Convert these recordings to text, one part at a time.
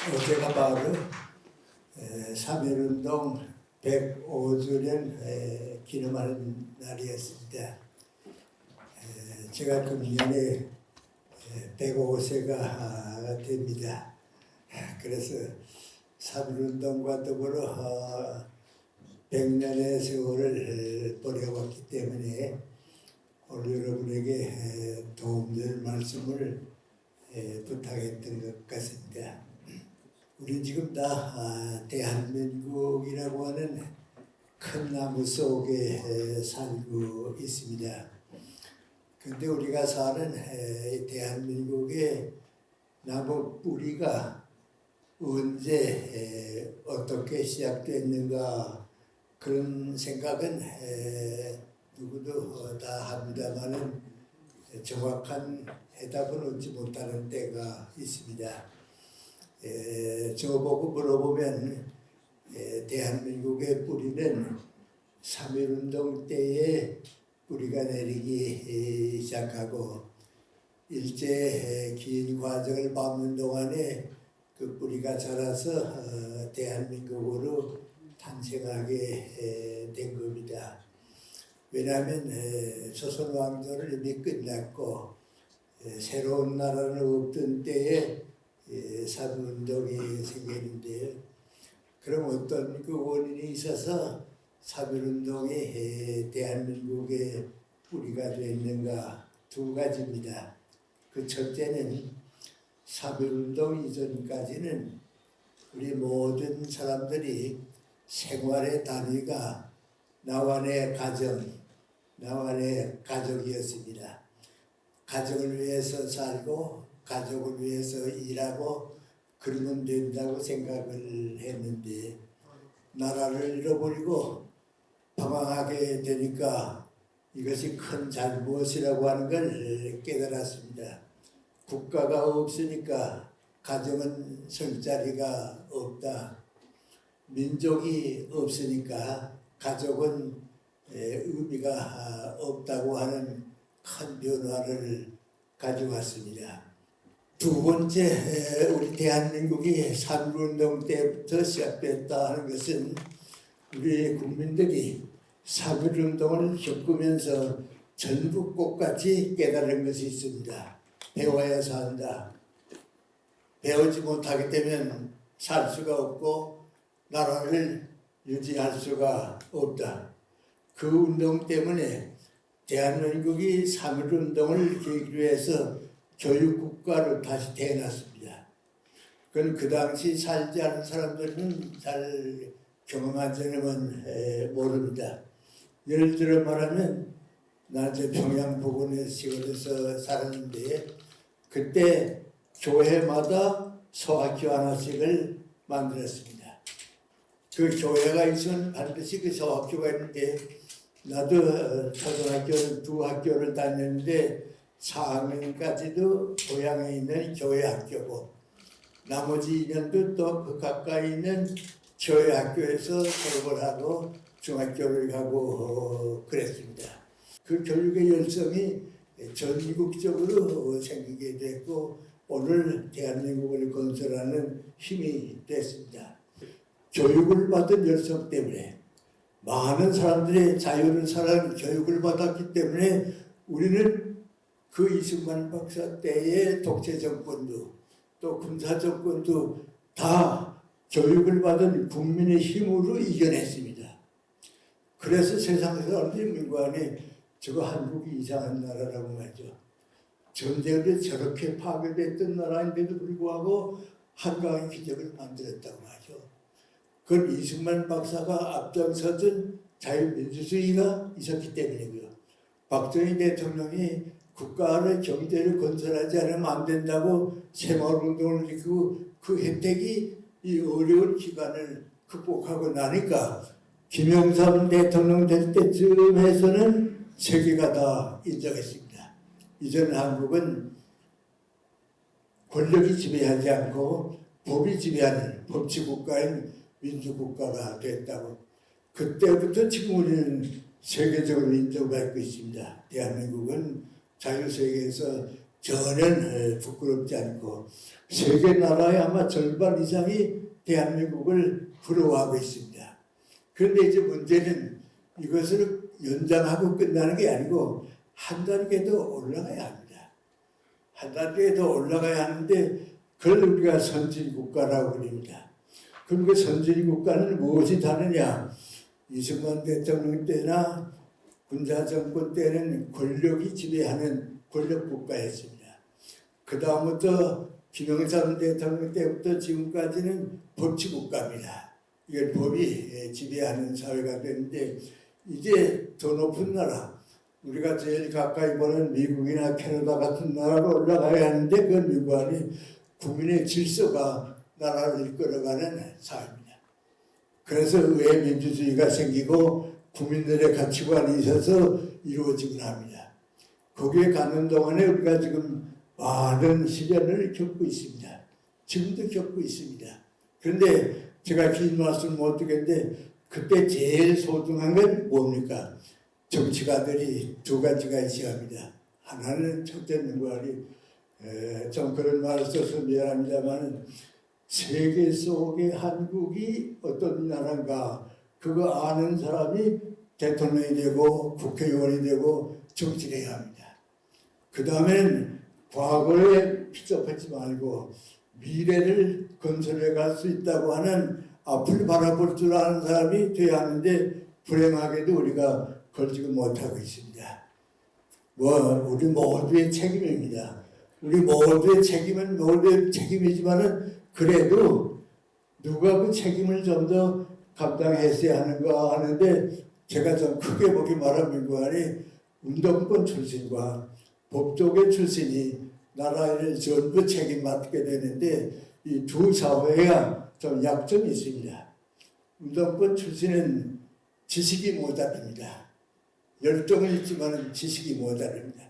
어제가 바로 3.1운동 105주년 기념하는 날이었습니다. 제가 금년에 105세가 됩니다. 그래서 3.1운동과 더불어 100년의 세월을 보내왔기 때문에 오늘 여러분에게 도움될 말씀을 부탁했던 것 같습니다. 우리 지금 다 대한민국이라고 하는 큰 나무 속에 살고 있습니다. 근데 우리가 사는 대한민국의 나무 뿌리가 언제 어떻게 시작됐는가 그런 생각은 누구도 다 합니다만은 정확한 해답은 얻지 못하는 때가 있습니다. 저보고 물어보면 대한민국의 뿌리는 3.1운동 때에 뿌리가 내리기 시작하고 일제 긴 과정을 밟는 동안에 그 뿌리가 자라서 대한민국으로 탄생하게 된 겁니다. 왜냐하면 조선 왕조를 이미 끝났고 새로운 나라는 없던 때에 3.1운동이 생기는데요. 그럼 어떤 그 원인이 있어서 3.1운동이 대한민국의 뿌리가 됐는가? 두 가지입니다. 그 첫째는 3.1운동 이전까지는 우리 모든 사람들이 생활의 단위가 나와 내 가정, 나와 내 가족이었습니다. 가정을 위해서 살고 가족을 위해서 일하고 그러면 된다고 생각을 했는데 나라를 잃어버리고 방황하게 되니까 이것이 큰 잘못이라고 하는 걸 깨달았습니다. 국가가 없으니까 가정은 설 자리가 없다. 민족이 없으니까 가족은 의미가 없다고 하는 큰 변화를 가져왔습니다. 두 번째, 우리 대한민국이 3.1운동 때부터 시작됐다 하는 것은 우리 국민들이 3.1운동을 겪으면서 전국꽃같이 깨달은 것이 있습니다. 배워야 산다. 배우지 못하게 되면 살 수가 없고 나라를 유지할 수가 없다. 그 운동 때문에 대한민국이 3.1운동을 계기로 해서 교육국가로 다시 태어났습니다. 그건 그 당시 살지 않은 사람들은 잘 경험하지는 모릅니다. 예를 들어 말하면 나 평양 부근의 시골에서 살았는데 그때 교회마다 소학교 하나씩을 만들었습니다. 그 교회가 있으면 반드시 그 소학교가 있는데 나도 초등학교 두 학교를 다녔는데 4학년까지도 고향에 있는 교회 학교고 나머지 2년도 또 그 가까이 있는 교회 학교에서 졸업을 하고 중학교를 가고 그랬습니다. 그 교육의 열성이 전국적으로 생기게 됐고 오늘 대한민국을 건설하는 힘이 됐습니다. 교육을 받은 열성 때문에 많은 사람들의 자유를 살아가는 교육을 받았기 때문에 우리는 그 이승만 박사 때의 독재 정권도 또 군사 정권도 다 교육을 받은 국민의 힘으로 이겨냈습니다. 그래서 세상 사람들이 민관에 저거 한국이 이상한 나라라고 말이죠. 전쟁에 저렇게 파괴됐던 나라인데도 불구하고 한강의 기적을 만들었다고 하죠. 그건 이승만 박사가 앞장서던 자유민주주의가 있었기 때문이고요. 박정희 대통령이 국가를 경제를 건설하지 않으면 안 된다고 새마을운동을 일으키고 그 혜택이 이 어려운 기간을 극복하고 나니까 김영삼 대통령 될 때쯤 해서는 세계가 다 인정했습니다. 이전 한국은 권력이 지배하지 않고 법이 지배하는 법치국가인 민주국가가 됐다고. 그때부터 지금 우리는 세계적으로 인정받고 있습니다. 대한민국은 자유세계에서 전혀 부끄럽지 않고 세계 나라의 아마 절반 이상이 대한민국을 부러워하고 있습니다. 그런데 이제 문제는 이것을 연장하고 끝나는 게 아니고 한 단계 더 올라가야 합니다. 한 단계 더 올라가야 하는데 그걸 우리가 선진국가라고 부릅니다. 그럼 그 선진국가는 무엇이 다르냐? 이승만 대통령 때나 군사정권 때는 권력이 지배하는 권력국가였습니다. 그 다음부터 김영삼 대통령 때부터 지금까지는 법치국가입니다. 이건 법이 지배하는 사회가 됐는데 이제 더 높은 나라, 우리가 제일 가까이 보는 미국이나 캐나다 같은 나라로 올라가야 하는데 그 미국이 국민의 질서가 나라를 이끌어가는 사회입니다. 그래서 의회 민주주의가 생기고 국민들의 가치관이 있어서 이루어지곤 합니다. 거기에 가는 동안에 우리가 지금 많은 시련을 겪고 있습니다. 지금도 겪고 있습니다. 그런데 제가 긴 말씀 못 드리겠는데 그때 제일 소중한 건 뭡니까? 정치가들이 두 가지가 있어야 합니다. 하나는 첫째 민구알이 좀 그런 말을 써서 미안합니다만 세계 속에 한국이 어떤 나라인가 그거 아는 사람이 대통령이 되고 국회의원이 되고 정치를 해야 합니다. 그 다음엔 과거에 피접하지 말고 미래를 건설해 갈 수 있다고 하는 앞을 바라볼 줄 아는 사람이 돼야 하는데 불행하게도 우리가 그걸 지금 못하고 있습니다. 우리 모두의 책임입니다. 우리 모두의 책임은 모두의 책임이지만은 그래도 누가 그 책임을 좀 더 감당했어야 하는가 하는데 제가 좀 크게 보기 말하면 그 안에 운동권 출신과 법조계 출신이 나라를 전부 책임 맡게 되는데 이 두 사회가 좀 약점이 있습니다. 운동권 출신은 지식이 모자랍니다. 열정은 있지만 지식이 모자랍니다.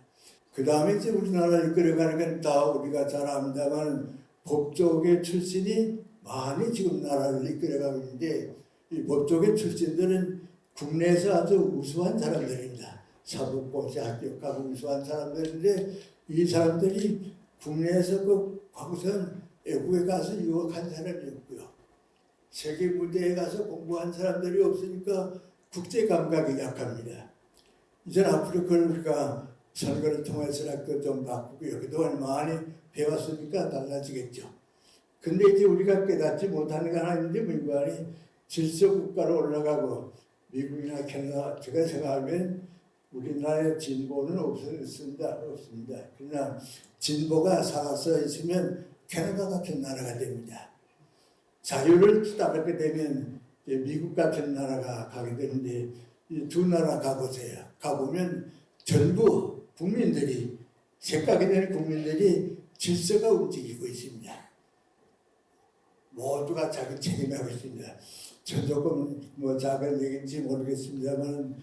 그 다음에 이제 우리나라를 이끌어가는 건 다 우리가 잘 압니다만 법조계 출신이 많이 지금 나라를 이끌어가고 있는데 이 법조계 출신들은 국내에서 아주 우수한 사람들입니다. 사법고시 합격하고 우수한 사람들인데 이 사람들이 국내에서 그 과거선 외국에 가서 유학한 사람이 없고요. 세계 무대에 가서 공부한 사람들이 없으니까 국제 감각이 약합니다. 이제 앞으로 그걸 우리가 선거를 통해서라도 좀 바꾸고요. 그동안 많이 배웠으니까 달라지겠죠. 근데 이제 우리가 깨닫지 못하는 거 하나 있는데 미국이 질서국가로 올라가고 미국이나 캐나다 제가 생각하면 우리나라의 진보는 없습니다. 그러나 진보가 살아서 있으면 캐나다 같은 나라가 됩니다. 자유를 따르게 되면 미국 같은 나라가 가게 되는데 이 두 나라 가보세요. 가보면 전부 국민들이 생각이 되는 국민들이 질서가 움직이고 있습니다. 모두가 자기 책임하고 있습니다. 저 조금 작은 얘기인지 모르겠습니다만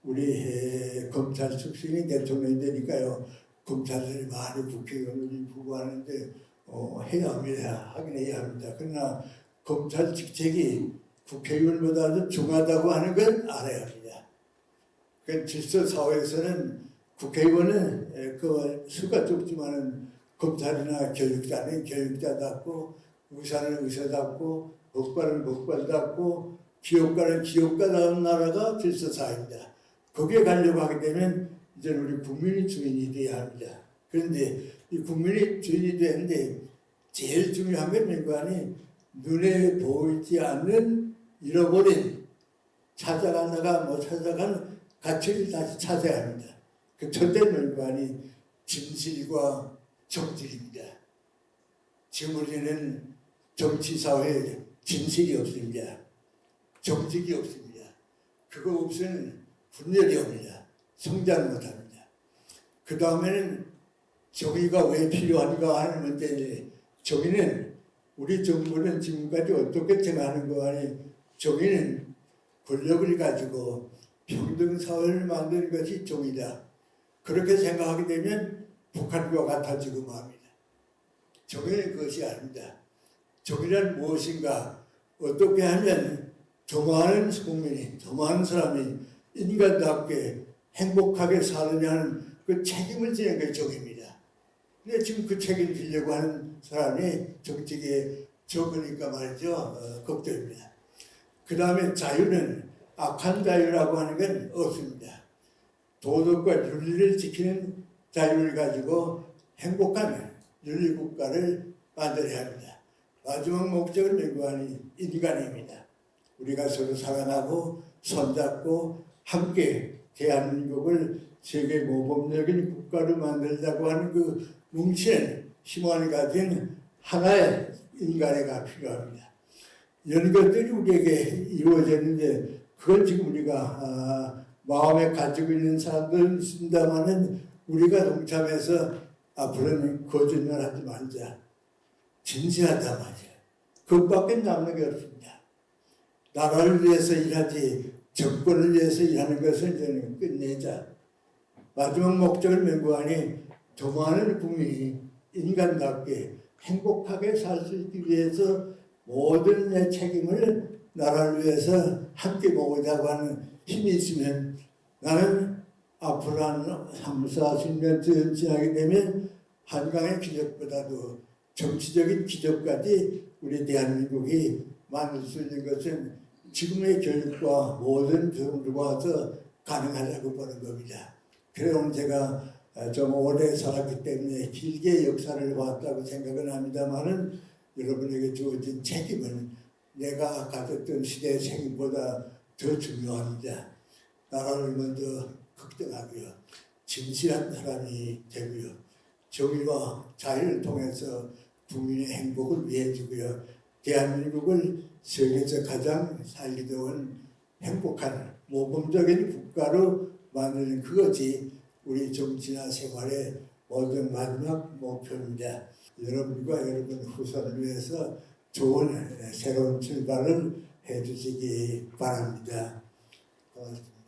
우리 검찰 출신이 대통령이 되니까요. 검찰들이 많이 국회의원을 부부하는데 해야 합니다. 하긴 해야 합니다. 그러나 검찰 직책이 국회의원보다도 중하다고 하는 건 알아야 합니다. 그 질서 사회에서는 국회의원은 그 수가 적지만은 검찰이나 교육자는 교육자답고 의사는 의사답고 법관은 법관답고 기업가는 기업가다운 나라가 질서 사회입니다. 거기에 가려고 하게 되면 이제 우리 국민이 주인이 돼야 합니다. 그런데 이 국민이 주인이 되는데 제일 중요한 건 민관이 눈에 보이지 않는 잃어버린 찾아가다가 못 찾아간 가치를 다시 찾아야 합니다. 그 첫째 민관이 진실과 정직입니다. 지금 우리는 정치사회에 진실이 없습니다. 정직이 없습니다. 그거 없으면 분열이 옵니다. 성장 못합니다. 그 다음에는 정의가 왜 필요한가 하는 문제인데 정의는 우리 정부는 지금까지 어떻게 생각하는 거 아니 정의는 권력을 가지고 평등사회를 만드는 것이 정의다. 그렇게 생각하게 되면 북한과 같아지고 맙니다. 정의는 그것이 아닙니다. 정의란 무엇인가? 어떻게 하면 더 많은 국민이, 더 많은 사람이 인간답게 행복하게 살느냐는 그 책임을 지는 게 정의입니다. 근데 지금 그 책임지려고 하는 사람이 정책에 적으니까 말이죠. 걱정입니다. 그 다음에 자유는 악한 자유라고 하는 건 없습니다. 도덕과 윤리를 지키는 자유를 가지고 행복한 윤리국가를 만들어야 합니다. 마지막 목적은 명구하니 인간입니다. 우리가 서로 사랑하고 손잡고 함께 대한민국을 세계 모범적인 국가로 만들자고 하는 그 뭉치는 힘을 가진 하나의 인간애가 필요합니다. 이런 것들이 우리에게 이루어졌는데 그걸 지금 우리가 마음에 가지고 있는 사람들은 있습니다만은 우리가 동참해서 앞으로는 거짓말하지 말자. 진지하다 말이야. 그것밖에 남는 게 없습니다. 나라를 위해서 일하지 정권을 위해서 일하는 것을 이제는 끝내자. 마지막 목적을 명구하니 더 많은 국민이 인간답게 행복하게 살 수 있기 위해서 모든 내 책임을 나라를 위해서 함께 모으자고 하는 힘이 있으면 나는 앞으로 한 3, 40년 지나게 되면 한강의 기적보다도 정치적인 기적까지 우리 대한민국이 만들 수 있는 것은 지금의 교육과 모든 경험들과서 가능하다고 보는 겁니다. 그래서 제가 좀 오래 살았기 때문에 길게 역사를 봤다고 생각은 합니다만은 여러분에게 주어진 책임은 내가 가졌던 시대의 책임보다 더 중요합니다. 나라를 먼저 걱정하고요. 진실한 사람이 되고요. 정의와 자유를 통해서 국민의 행복을 위해 주고요. 대한민국을 세계에서 가장 살기 좋은 행복한 모범적인 국가로 만드는 그것이 우리 정치나 생활의 모든 마지막 목표입니다. 여러분과 여러분 후손을 위해서 좋은 새로운 출발을 해주시기 바랍니다. 고맙습니다.